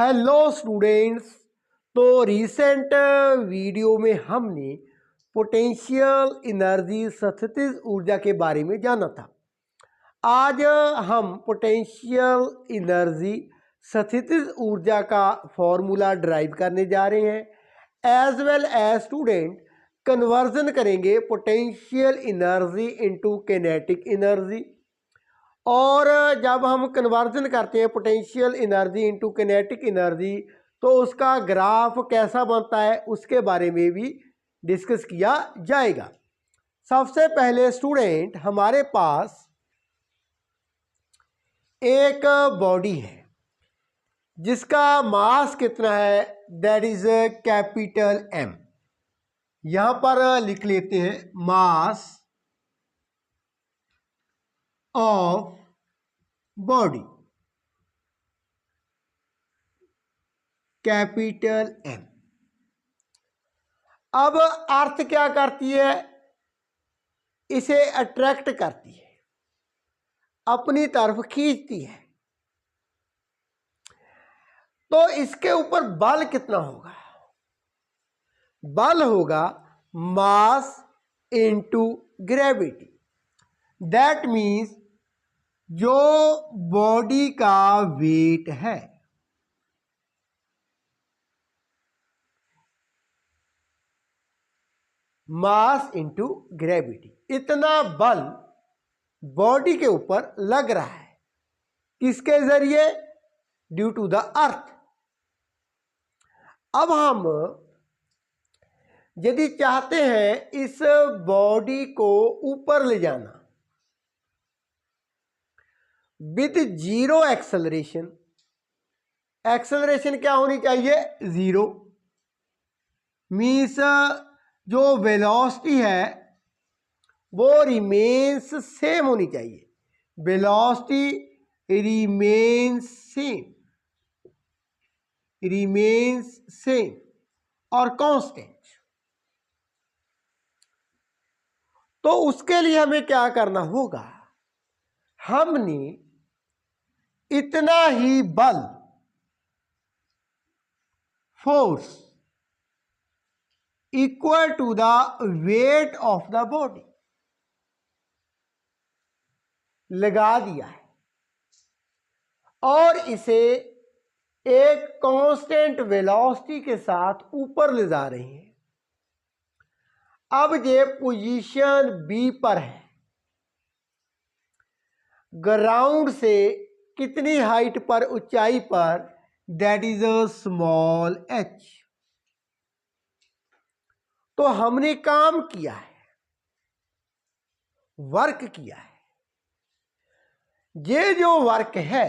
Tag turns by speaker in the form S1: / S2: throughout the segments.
S1: Hello students. तो recent video में हमने पोटेंशियल एनर्जी स्थितिज ऊर्जा के बारे में जाना था। आज हम पोटेंशियल एनर्जी स्थितिज ऊर्जा का फॉर्मूला ड्राइव करने जा रहे हैं। As well as student conversion करेंगे potential energy into kinetic energy. और जब हम कन्वर्जन करते हैं potential energy into kinetic energy तो उसका ग्राफ कैसा बनता है उसके बारे में भी डिस्कस किया जाएगा। सबसे पहले स्टूडेंट हमारे पास एक बॉडी है जिसका मास कितना है, दैट इज कैपिटल एम। यहां पर लिख लेते हैं mass of body capital M. अब अर्थ क्या करती है, इसे अट्रैक्ट करती है, अपनी तरफ खींचती है। तो इसके ऊपर बल कितना होगा, बल होगा mass into gravity. That means जो बॉडी का वेट है मास इनटू ग्रेविटी, इतना बल बॉडी के ऊपर लग रहा है। किसके जरिए, ड्यू टू द अर्थ। अब हम यदि चाहते हैं इस बॉडी को ऊपर ले जाना विद जीरो एक्सेलरेशन, एक्सेलरेशन क्या होनी चाहिए, जीरो। मीन्स जो वेलोसिटी है वो रिमेन्स सेम होनी चाहिए, velocity remains same, remains same और कांस्टेंट। तो उसके लिए हमें क्या करना होगा, हमने इतना ही बल, force equal to the weight of the body लगा दिया है और इसे एक कांस्टेंट वेलोसिटी के साथ ऊपर ले जा रहे हैं। अब ये पोजीशन बी पर है, ग्राउंड से कितनी हाइट पर, ऊंचाई पर, that is a small H. तो हमने काम किया है, वर्क किया है। ये जो वर्क है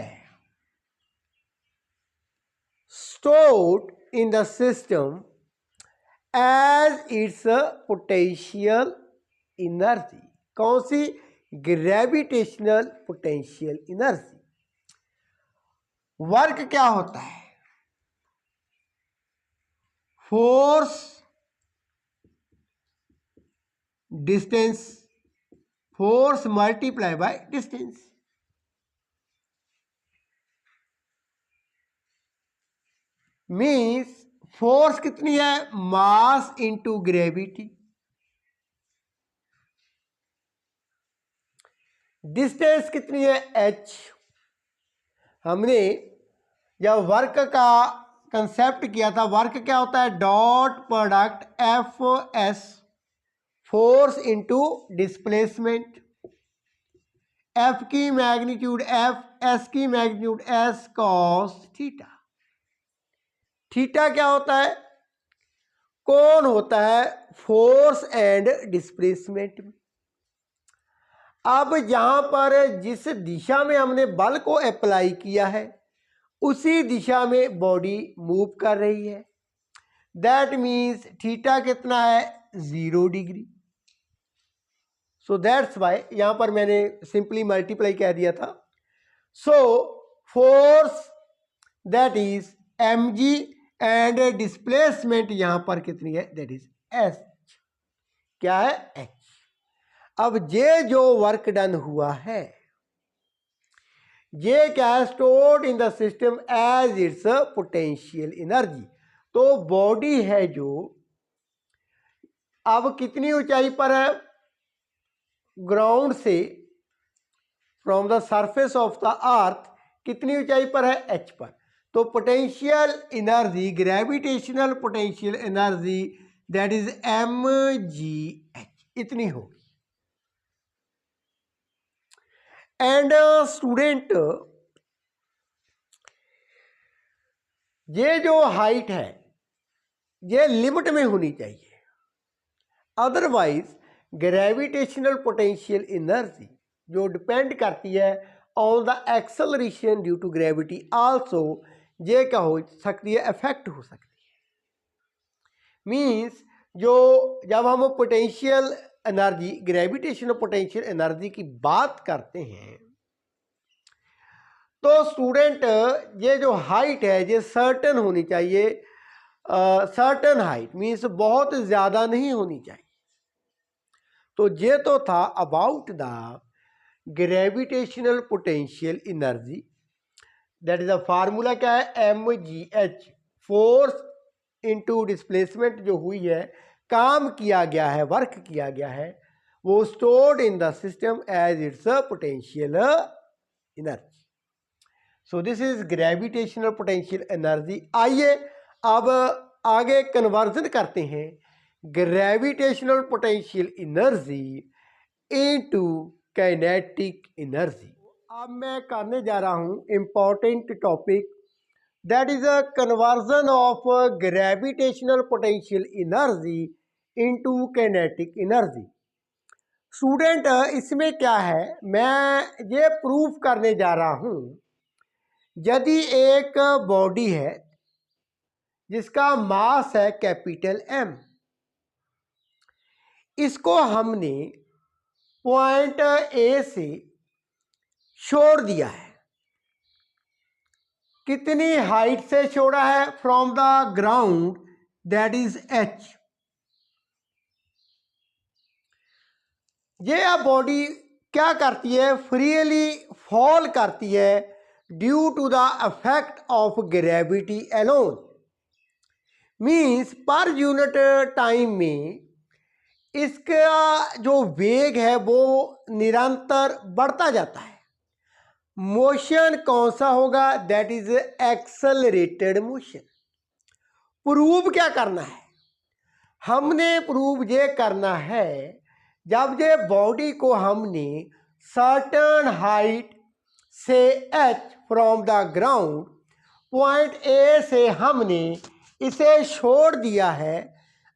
S1: stored in the system as its potential energy। कौन सी, ग्रेविटेशनल पोटेंशियल एनर्जी। वर्क क्या होता है, force distance, force multiply by distance. Means force कितनी है, मास इनटू ग्रेविटी। डिस्टेंस कितनी है, एच। हमने जब वर्क का कंसेप्ट किया था, वर्क क्या होता है, dot product F S, force into displacement. F की मैग्नीट्यूड एफ, एस की magnitude S cos theta. Theta क्या होता है, कौन होता है फोर्स एंड डिस्प्लेसमेंट में। अब यहां पर जिस दिशा में हमने बल को अप्लाई किया है उसी दिशा में बॉडी मूव कर रही है। दैट मीन्स थीटा कितना है, 0 डिग्री। सो दैट्स वाई यहां पर मैंने सिंपली मल्टीप्लाई कह दिया था। So force that is mg and displacement यहां पर कितनी है, दैट इज h। क्या है, h। अब ये जो वर्क डन हुआ है ये क्या है, stored in the system as its potential energy. तो बॉडी है जो अब कितनी ऊंचाई पर है, ग्राउंड से, from the surface of the earth कितनी ऊंचाई पर है, एच पर। तो potential energy, gravitational potential energy that is mgh, इतनी होगी। एंड स्टूडेंट, ये जो हाइट है ये लिमिट में होनी चाहिए, अदरवाइज ग्रेविटेशनल पोटेंशियल एनर्जी जो डिपेंड करती है on the acceleration due to gravity also, ये क्या हो सकती है, इफेक्ट हो सकती है। मींस जो जब हम potential energy, gravitational potential energy की बात करते हैं तो स्टूडेंट ये जो हाइट है ये सर्टन होनी चाहिए, सर्टन हाइट मींस बहुत ज़्यादा नहीं होनी चाहिए। तो ये तो था about the gravitational potential energy, that is the formula क्या है, mgh, फोर्स इनटू डिस्प्लेसमेंट जो हुई है, काम किया गया है, वर्क किया गया है, वो stored in the system as its potential energy. So this is gravitational potential energy. आइए अब आगे कन्वर्जन करते हैं gravitational potential energy into kinetic energy. अब मैं करने जा रहा हूं important topic, that is a conversion of gravitational potential energy into kinetic energy. Student इसमें क्या है, मैं ये प्रूफ करने जा रहा हूं, यदि एक बॉडी है जिसका मास है कैपिटल M, इसको हमने पॉइंट A से छोड़ दिया है, कितनी हाइट से छोड़ा है, from the ground that is H। ये बॉडी क्या करती है, फ्रीली फॉल करती है due to the effect of gravity alone. Means per unit time में इसका जो वेग है वो निरंतर बढ़ता जाता है। मोशन कौन सा होगा, that is accelerated motion. Prove क्या करना है, हमने प्रूव ये करना है, जब ये बॉडी को हमने सर्टन हाइट से H from the ground, point A से हमने इसे छोड़ दिया है,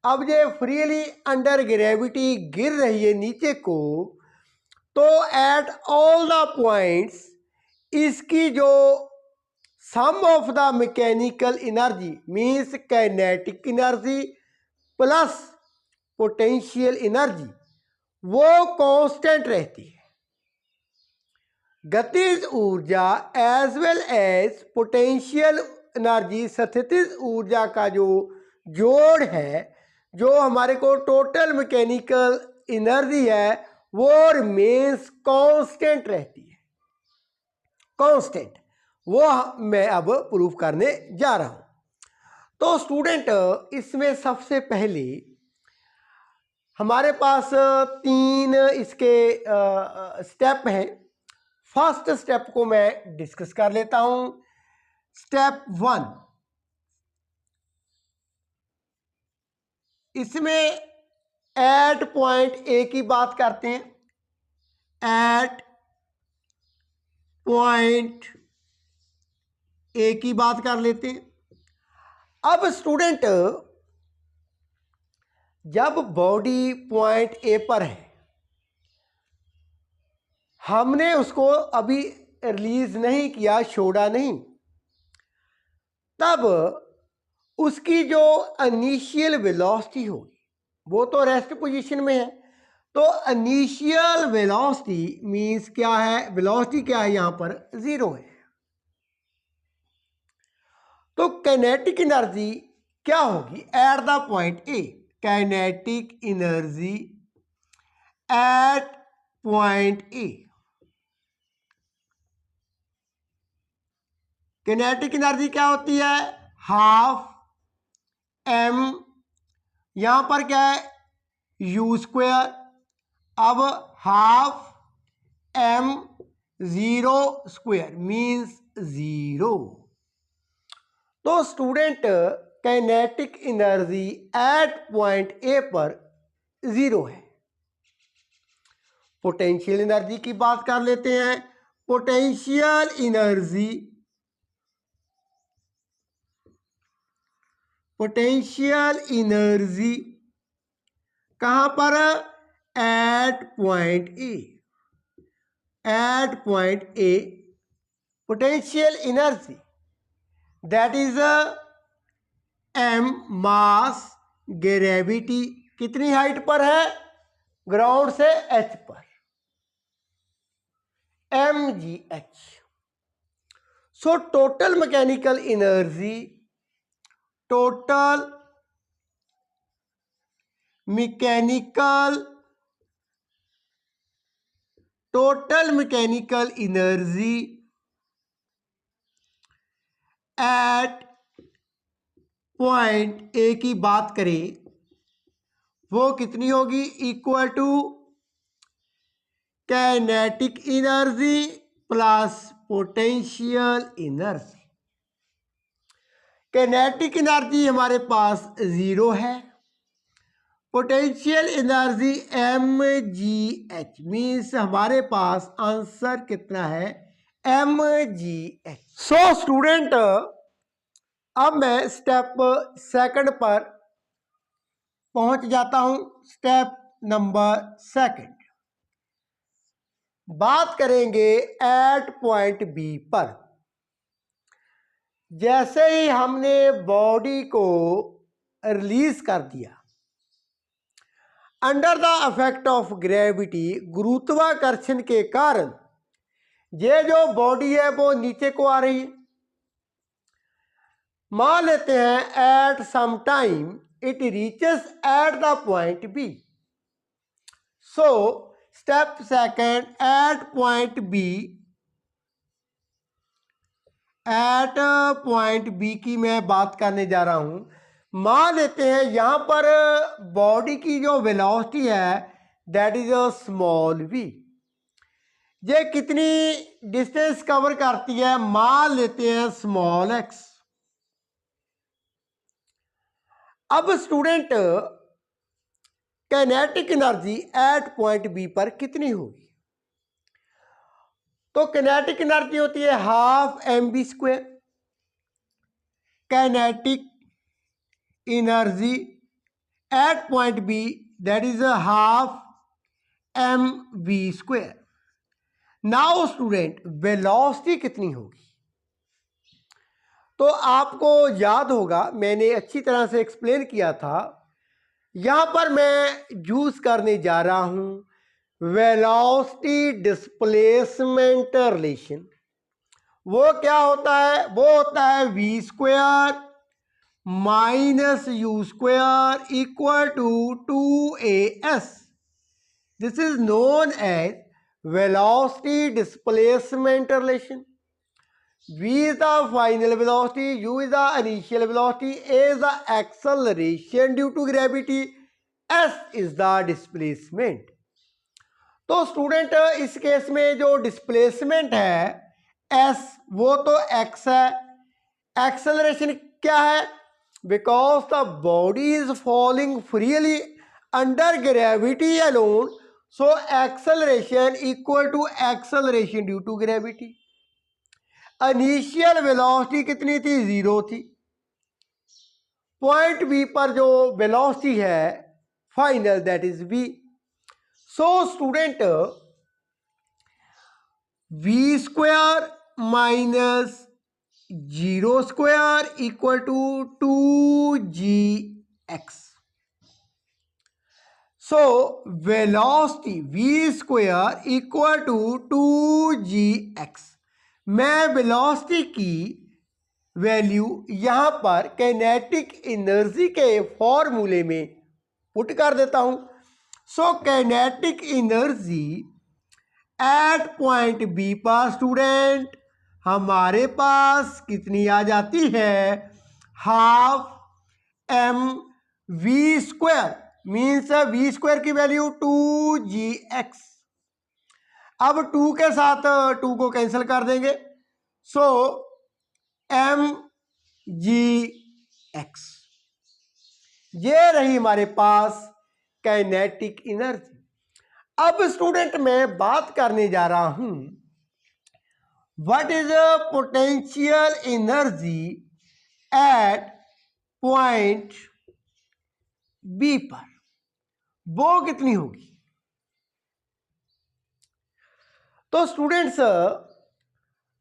S1: अब ये फ्रीली अंडर ग्रेविटी गिर रही है नीचे को, तो एट ऑल द पॉइंट्स इसकी जो sum of the mechanical energy means kinetic energy plus potential energy वो कांस्टेंट रहती है। गतिज ऊर्जा as well as potential energy, स्थितिज ऊर्जा का जो जोड़ है, जो हमारे को टोटल मैकेनिकल एनर्जी है, वो रिमेन्स कांस्टेंट रहती है, कांस्टेंट। वो मैं अब प्रूफ करने जा रहा हूं। तो स्टूडेंट इसमें सबसे पहले हमारे पास 3 इसके स्टेप हैं। फर्स्ट स्टेप को मैं डिस्कस कर लेता हूं। स्टेप 1, इसमें एट पॉइंट ए की बात करते हैं, एट पॉइंट ए की बात कर लेते हैं। अब स्टूडेंट जब बॉडी पॉइंट ए पर है, हमने उसको अभी रिलीज नहीं किया, छोड़ा नहीं, तब उसकी जो इनिशियल वेलोसिटी होगी वो तो रेस्ट पोजीशन में है, तो इनिशियल वेलोसिटी मींस क्या है, वेलोसिटी क्या है यहां पर, 0 है। तो काइनेटिक एनर्जी क्या होगी at the point A, kinetic energy at point A, kinetic energy क्या होती है, हाफ एम, यहां पर क्या है यू स्क्वायर, अब half M zero square means zero. तो student kinetic energy at point A पर जीरो है। पोटेंशियल एनर्जी की बात कर लेते हैं। पोटेंशियल एनर्जी, पोटेंशियल एनर्जी कहां पर, at point A, at point A potential energy that is M mass gravity, कितनी हाइट पर है, ग्राउंड से एच पर, M G H. So total mechanical energy, total mechanical, total mechanical energy at point A की बात करें वो कितनी होगी, equal to kinetic energy plus potential energy. Kinetic energy हमारे पास जीरो है, potential energy M G H, means हमारे पास आंसर कितना है, M G H. So student अब मैं स्टेप सेकंड पर पहुंच जाता हूं। स्टेप नंबर सेकंड, बात करेंगे एट पॉइंट बी पर। जैसे ही हमने बॉडी को रिलीज कर दिया, under the effect of gravity, गुरुत्वाकर्षण के कारण ये जो बॉडी है वो नीचे को आ रही है। मान लेते हैं at some time it reaches at the point B. So step second, at point B, at point B की मैं बात करने जा रहा हूं। मान लेते हैं यहां पर बॉडी की जो वेलोसिटी है that is a small V. ये कितनी डिस्टेंस कवर करती है, मान लेते हैं स्मॉल एक्स। अब student kinetic energy at point B पर कितनी होगी, तो काइनेटिक एनर्जी होती है half M B square. Kinetic energy at point B that is half M B square. Now student velocity कितनी होगी, तो आपको याद होगा मैंने अच्छी तरह से एक्सप्लेन किया था। यहां पर मैं यूज करने जा रहा हूं वेलोसिटी डिस्प्लेसमेंट रिलेशन। वो क्या होता है, वो होता है V square minus U square equal to 2as। This is known as velocity displacement relation. V is the final velocity, U is the initial velocity, A is the acceleration due to gravity, S is the displacement. तो student इस case में जो displacement है S वो तो X है, acceleration क्या है, because the body is falling freely under gravity alone, so acceleration equal to acceleration due to gravity. Initial velocity कितनी थी, जीरो थी। पॉइंट बी पर जो वेलोसिटी है final that is V. So student V square minus zero square equal to 2gx। So velocity v square equal to 2gx। मैं velocity की value यहां पर काइनेटिक एनर्जी के फॉर्मूले में पुट कर देता हूं। So kinetic energy at point B पर स्टूडेंट हमारे पास कितनी आ जाती है, half M V square, means V square की वैल्यू 2gx। अब 2 के साथ 2 को कैंसिल कर देंगे, सो एम जी एक्स, ये रही हमारे पास काइनेटिक एनर्जी। अब स्टूडेंट मैं बात करने जा रहा हूं what is potential energy at point B पर, वो कितनी होगी। तो स्टूडेंट्स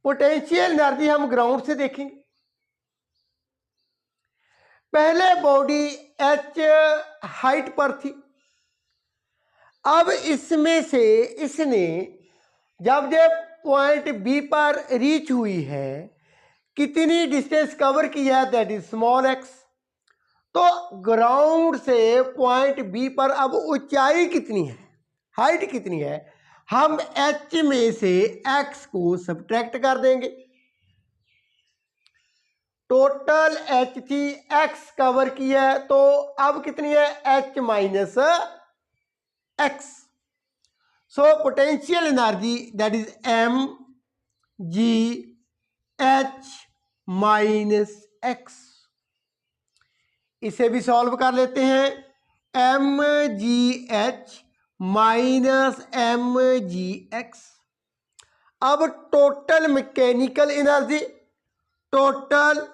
S1: पोटेंशियल एनर्जी हम ग्राउंड से देखेंगे। पहले बॉडी एच हाइट पर थी, अब इसमें से इसने जब पॉइंट बी पर रीच हुई है, कितनी डिस्टेंस कवर की है, दैट इज स्मॉल एक्स। तो ग्राउंड से पॉइंट बी पर अब ऊंचाई कितनी है, हाइट कितनी है, हम एच में से एक्स को सब्ट्रैक्ट कर देंगे। टोटल एच थी, एक्स कवर की है, तो अब कितनी है, H minus X. So potential energy that is M G H minus X. इसे भी सॉल्व कर लेते हैं, M G H minus M G X. अब total mechanical energy, total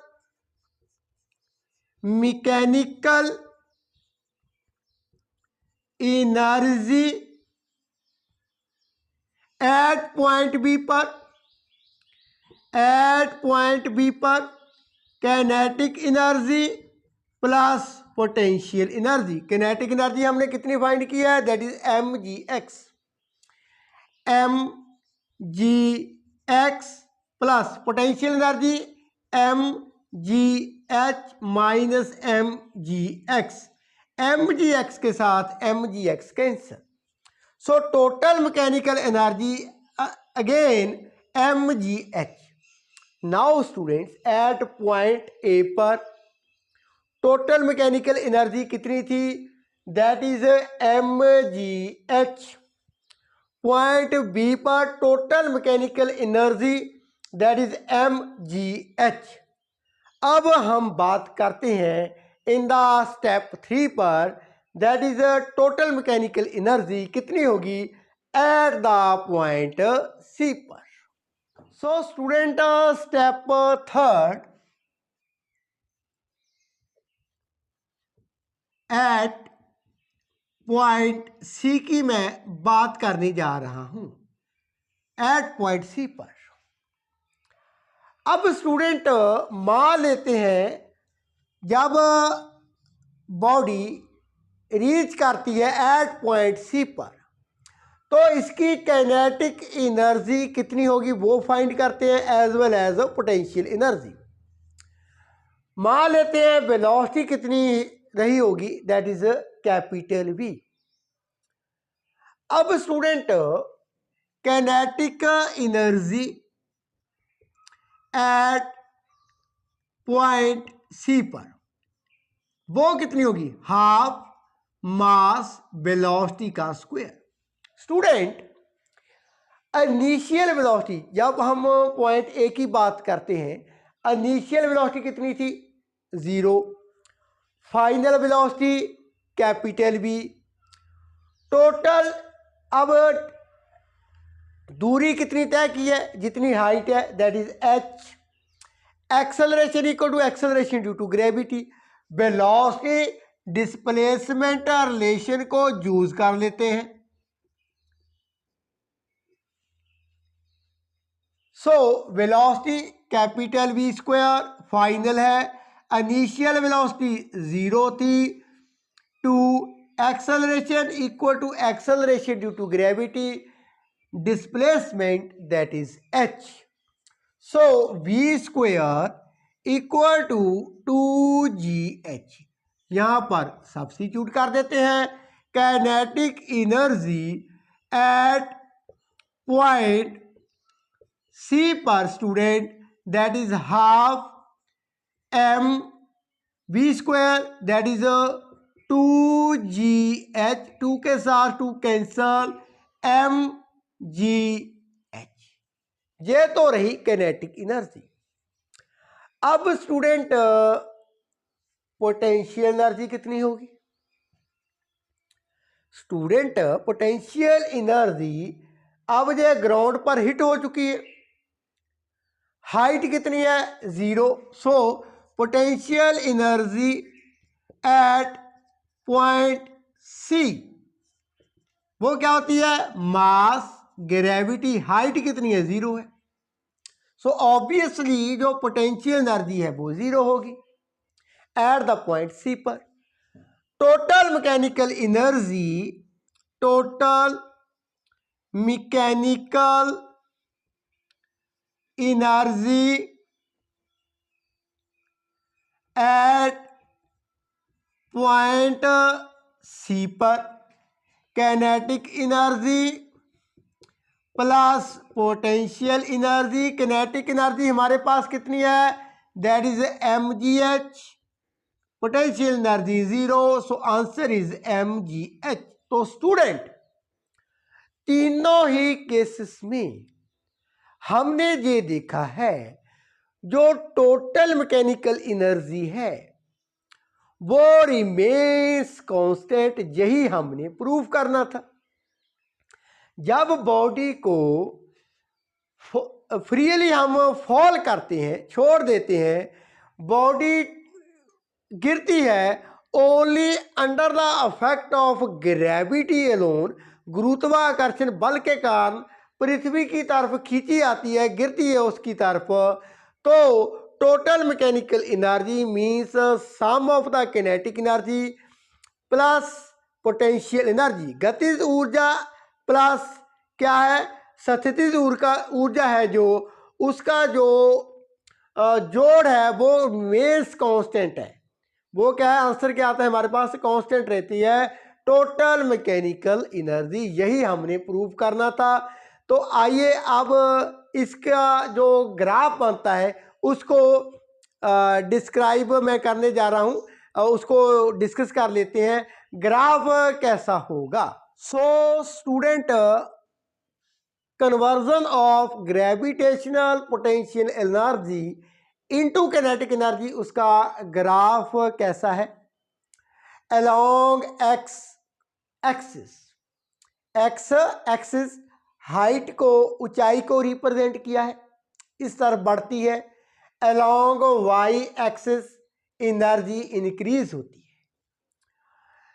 S1: mechanical energy at point B पर, एट पॉइंट बी पर kinetic energy plus potential energy. Kinetic energy हमने कितनी फाइंड की है, that is M G X, M G X plus potential energy M G H minus M G X. M G X के साथ M G X cancel, so total mechanical energy again M G H. Now students at point A पर total mechanical energy कितनी थी, that is M G H. Point B पर total mechanical energy that is M G H. अब हम बात करते हैं in the step 3 पर, that is total mechanical energy कितनी होगी एट द पॉइंट सी पर। So student step 3 at point C की मैं बात करने जा रहा हूं, एट पॉइंट सी पर। अब स्टूडेंट मान लेते हैं जब बॉडी रीच करती है एट पॉइंट सी पर, तो इसकी काइनेटिक एनर्जी कितनी होगी वो फाइंड करते हैं, as well as potential energy. मान लेते हैं वेलोसिटी कितनी रही होगी, दैट इज कैपिटल वी। अब student kinetic energy at point C पर वो कितनी होगी, हाफ मास वेलोसिटी का स्क्वायर। स्टूडेंट इनिशियल वेलोसिटी, जब हम पॉइंट ए की बात करते हैं, इनिशियल वेलोसिटी कितनी थी, 0। Final velocity capital B. Total अब दूरी कितनी तय की है, जितनी हाइट है, that is H. Acceleration equal to acceleration due to gravity. Velocity displacement relation को यूज कर लेते हैं। So velocity capital V square final है, इनिशियल वेलोसिटी 0 थी, two acceleration equal to acceleration due to gravity, displacement that is H. So V square equal to 2gh, यहां पर substitute कर देते हैं। Kinetic energy at point C पर student, that is half m v square, that is 2gh, 2 के साथ 2 cancel, mgh। ये तो रही कैनेटिक एनर्जी। अब स्टूडेंट पोटेंशियल एनर्जी कितनी होगी? स्टूडेंट पोटेंशियल एनर्जी अब ये ग्राउंड पर हिट हो चुकी है, हाइट कितनी है? 0। So potential energy at point C वो क्या होती है? मास ग्रेविटी। हाइट कितनी है? 0 है। सो ऑब्वियसली जो पोटेंशियल एनर्जी है वो 0 होगी एट द पॉइंट सी पर। Total mechanical energy, total mechanical energy at point C पर, kinetic energy plus potential energy. Kinetic energy हमारे पास कितनी है? That is mgh, potential energy 0, so answer is mgh। तो स्टूडेंट तीनों ही केसेस में हमने ये देखा है जो टोटल मैकेनिकल एनर्जी है वो रिमेन्स कांस्टेंट। यही हमने प्रूव करना था। जब बॉडी को फ्रीली हम फॉल करते हैं, छोड़ देते हैं, बॉडी गिरती है only under the affect of gravity alone, गुरुत्वाकर्षण बल के कारण पृथ्वी की तरफ खींची आती है, गिरती है उसकी तरफ। तो total mechanical energy means sum of the kinetic energy plus potential energy. गतिज ऊर्जा प्लस क्या है? स्थितिज ऊर्जा है जो, उसका जो जोड़ है वो मेंस कांस्टेंट है। वो क्या है? आंसर क्या आता है हमारे पास? कांस्टेंट रहती है टोटल मैकेनिकल एनर्जी। यही हमने प्रूव करना था। तो आइए अब इसका जो ग्राफ बनता है उसको डिस्क्राइब मैं करने जा रहा हूँ, उसको डिस्कस कर लेते हैं। ग्राफ कैसा होगा? So student conversion of gravitational potential energy into kinetic energy, उसका ग्राफ कैसा है? Along x axis, x axis height को, ऊंचाई को रिप्रेजेंट किया है, इस तरफ बढ़ती है। Along Y axis energy increase होती है।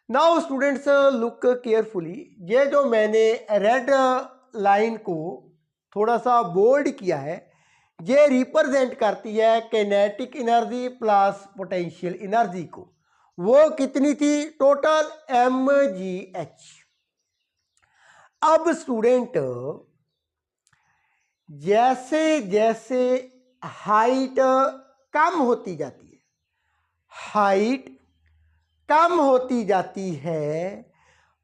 S1: नाउ स्टूडेंट्स लुक केयरफुली, ये जो मैंने रेड लाइन को थोड़ा सा बोल्ड किया है, ये रिप्रेजेंट करती है kinetic energy plus potential energy को। वो कितनी थी? Total mgh। अब स्टूडेंट जैसे जैसे हाइट कम होती जाती है, हाइट कम होती जाती है,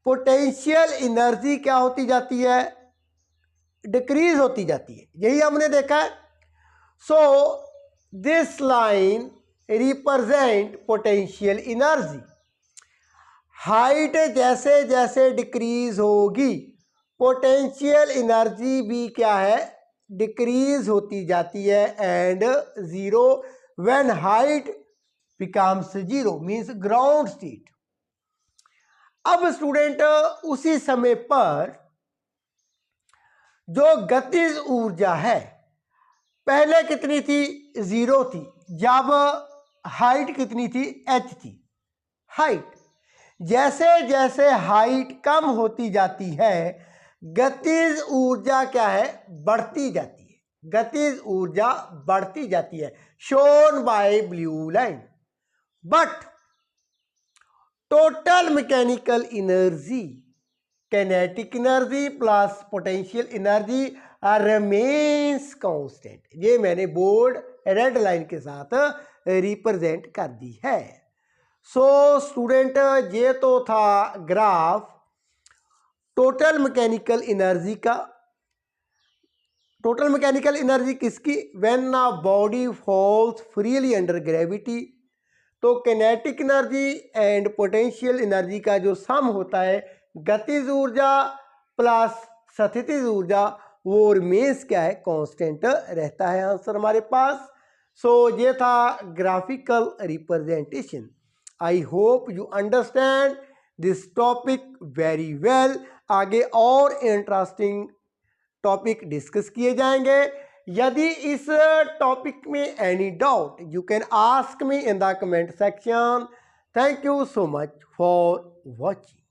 S1: पोटेंशियल एनर्जी क्या होती जाती है? डिक्रीज होती जाती है। यही हमने देखा है। So this line represent potential energy. Height जैसे जैसे डिक्रीज होगी, पोटेंशियल एनर्जी भी क्या है? डिक्रीज होती जाती है। And zero, when height becomes zero means ground state. अब स्टूडेंट उसी समय पर जो गतिज ऊर्जा है पहले कितनी थी? 0 थी। जब हाइट कितनी थी? h थी हाइट। जैसे जैसे हाइट कम होती जाती है, गतिज ऊर्जा क्या है? बढ़ती जाती है। गतिज ऊर्जा बढ़ती जाती है, shown by blue line. But total mechanical energy, kinetic energy plus potential energy remains constant. ये मैंने बोर्ड रेड लाइन के साथ रिप्रेजेंट कर दी है। सो स्टूडेंट ये तो था ग्राफ टोटल मैकेनिकल एनर्जी का। टोटल मैकेनिकल एनर्जी किसकी, when a body falls freely under gravity. तो kinetic energy and potential energy का जो सम होता है गतिज ऊर्जा प्लस स्थितिज ऊर्जा, वो रिमेन्स क्या है, कांस्टेंट रहता है आंसर हमारे पास। सो ये था graphical representation. I hope you understand this topic very well. आगे और इंटरेस्टिंग टॉपिक डिस्कस किए जाएंगे। यदि इस टॉपिक में any doubt you can ask me in the comment section. Thank you so much for watching.